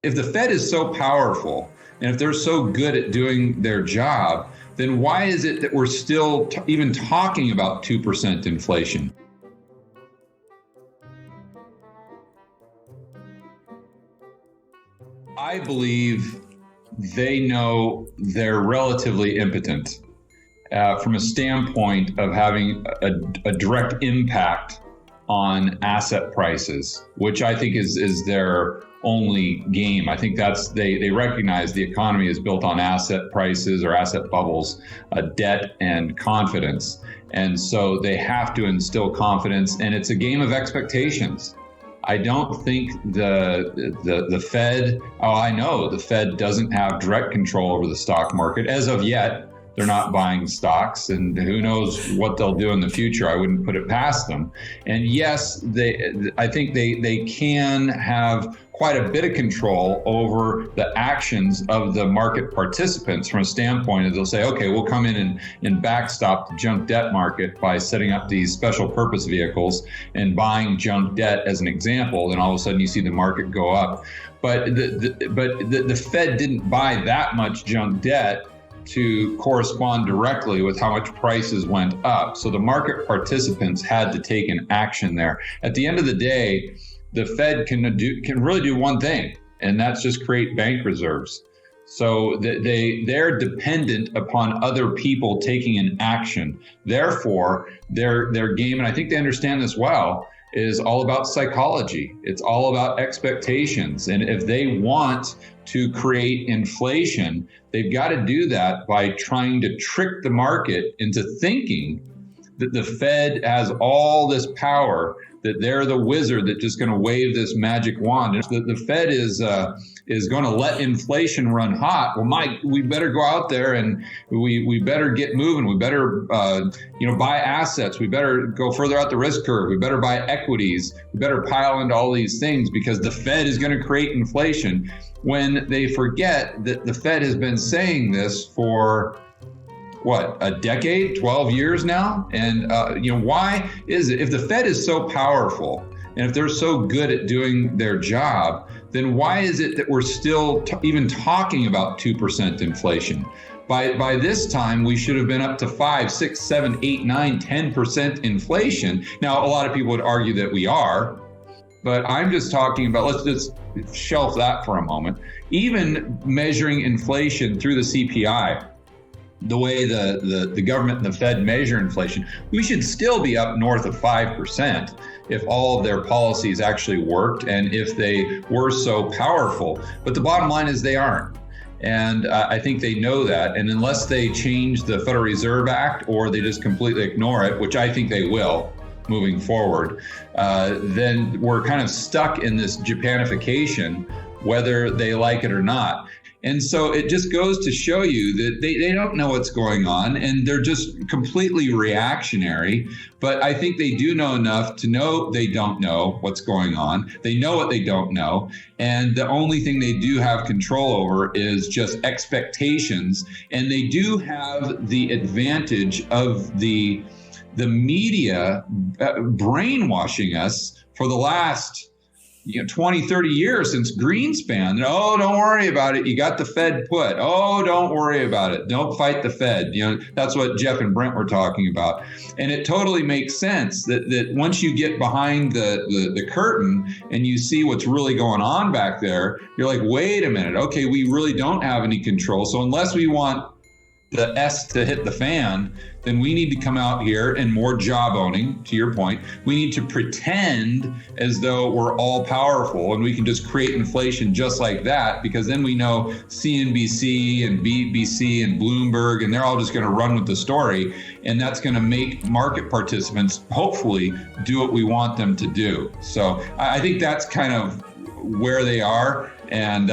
If the Fed is so powerful and if they're so good at doing their job, then why is it that we're still even talking about 2% inflation? I believe they know they're relatively impotent from a standpoint of having a direct impact on asset prices, which I think is their only game. I think they recognize the economy is built on asset prices or asset bubbles, debt and confidence. And so they have to instill confidence, and it's a game of expectations. I don't think the Fed, I know the Fed doesn't have direct control over the stock market as of yet. They're not buying stocks, and who knows what they'll do in the future. I wouldn't put it past them. And yes, I think they can have quite a bit of control over the actions of the market participants from a standpoint of they'll say, okay, we'll come in and backstop the junk debt market by setting up these special purpose vehicles and buying junk debt as an example. Then all of a sudden you see the market go up. But the Fed didn't buy that much junk debt to correspond directly with how much prices went up. So the market participants had to take an action there. At the end of the day, the Fed can really do one thing, and that's just create bank reserves. So they're dependent upon other people taking an action. Therefore, their game, and I think they understand this well, is all about psychology. It's all about expectations. And if they want to create inflation, they've got to do that by trying to trick the market into thinking that the Fed has all this power, that they're the wizard that's just going to wave this magic wand. The Fed is going to let inflation run hot. Well, Mike, we better go out there and we better get moving. We better buy assets. We better go further out the risk curve. We better buy equities. We better pile into all these things because the Fed is going to create inflation. When they forget that the Fed has been saying this for a decade, 12 years now? And, why is it? If the Fed is so powerful and if they're so good at doing their job, then why is it that we're still even talking about 2% inflation? By this time, we should have been up to 5, 6, 7, 8, 9, 10% inflation. Now, a lot of people would argue that we are, but I'm just talking about, let's just shelf that for a moment. Even measuring inflation through the CPI, the way the government and the Fed measure inflation, we should still be up north of 5% if all of their policies actually worked and if they were so powerful. But the bottom line is they aren't. And I think they know that. And unless they change the Federal Reserve Act or they just completely ignore it, which I think they will moving forward, then we're kind of stuck in this Japanification, whether they like it or not. And so it just goes to show you that they don't know what's going on and they're just completely reactionary. But I think they do know enough to know they don't know what's going on. They know what they don't know. And the only thing they do have control over is just expectations. And they do have the advantage of the media brainwashing us for the last 20, 30 years since Greenspan. Oh, don't worry about it. You got the Fed put. Oh, don't worry about it. Don't fight the Fed. That's what Jeff and Brent were talking about. And it totally makes sense that once you get behind the curtain and you see what's really going on back there, you're like, wait a minute. Okay, we really don't have any control. So unless we want the S to hit the fan, then we need to come out here and more job owning, to your point. We need to pretend as though we're all powerful and we can just create inflation just like that, because then we know CNBC and BBC and Bloomberg, and they're all just going to run with the story. And that's going to make market participants hopefully do what we want them to do. So I think that's kind of where they are. And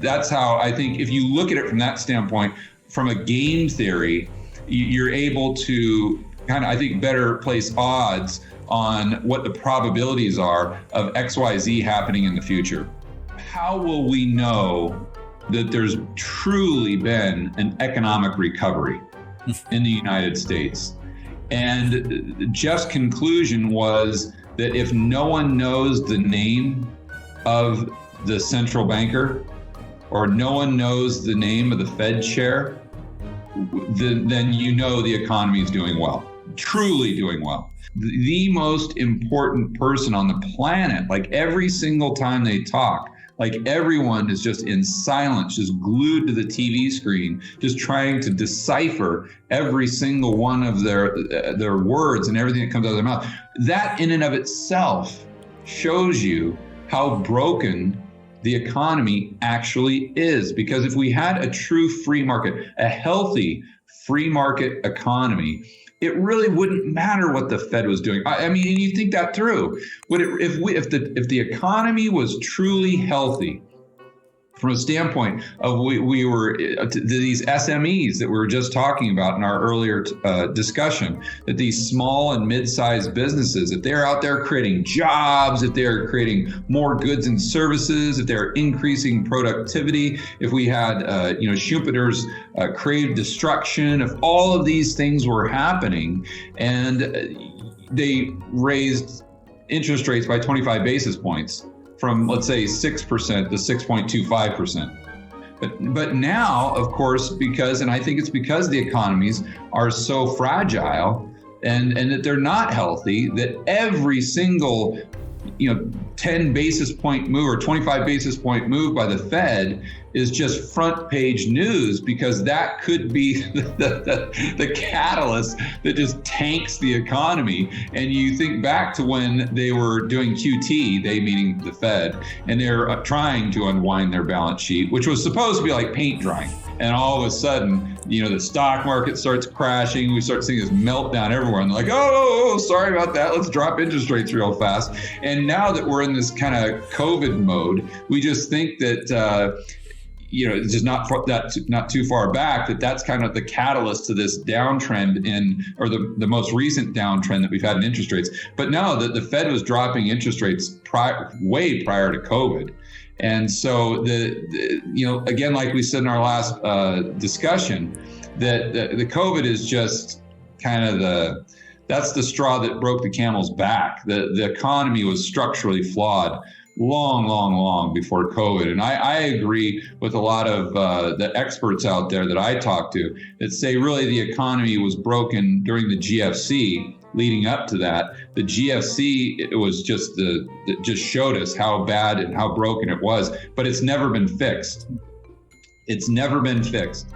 that's how I think if you look at it from that standpoint, from a game theory, you're able to kind of, I think, better place odds on what the probabilities are of XYZ happening in the future. How will we know that there's truly been an economic recovery in the United States? And Jeff's conclusion was that if no one knows the name of the central banker, or no one knows the name of the Fed chair, then you know the economy is doing well, truly doing well. The most important person on the planet, like every single time they talk, like everyone is just in silence, just glued to the TV screen, just trying to decipher every single one of their words and everything that comes out of their mouth. That in and of itself shows you how broken the economy actually is. Because if we had a true free market, a healthy free market economy, it really wouldn't matter what the Fed was doing. I mean, you think that through. If the economy was truly healthy, from a standpoint of we were these SMEs that we were just talking about in our earlier discussion, that these small and mid-sized businesses, if they're out there creating jobs, if they're creating more goods and services, if they're increasing productivity, if we had Schumpeter's creative destruction, if all of these things were happening, and they raised interest rates by 25 basis points, from, let's say, 6% to 6.25%. But now, of course, and I think it's because the economies are so fragile and that they're not healthy, that every single 10 basis point move or 25 basis point move by the Fed is just front page news, because that could be the catalyst that just tanks the economy. And you think back to when they were doing QT, they meaning the Fed, and they're trying to unwind their balance sheet, which was supposed to be like paint drying. And all of a sudden, the stock market starts crashing. We start seeing this meltdown everywhere. And they're like, oh, sorry about that. Let's drop interest rates real fast. And now that we're in this kind of COVID mode, we just think that, it's just not too far back, that's kind of the catalyst to this downtrend or the most recent downtrend that we've had in interest rates. But no, the Fed was dropping interest rates way prior to COVID. And so again, like we said in our last discussion, that the COVID is just kind of that's the straw that broke the camel's back. The economy was structurally flawed long before COVID. And I agree with a lot of the experts out there that I talk to that say really the economy was broken during the GFC. Leading up to that, the GFC, it was just it just showed us how bad and how broken it was, but it's never been fixed. It's never been fixed.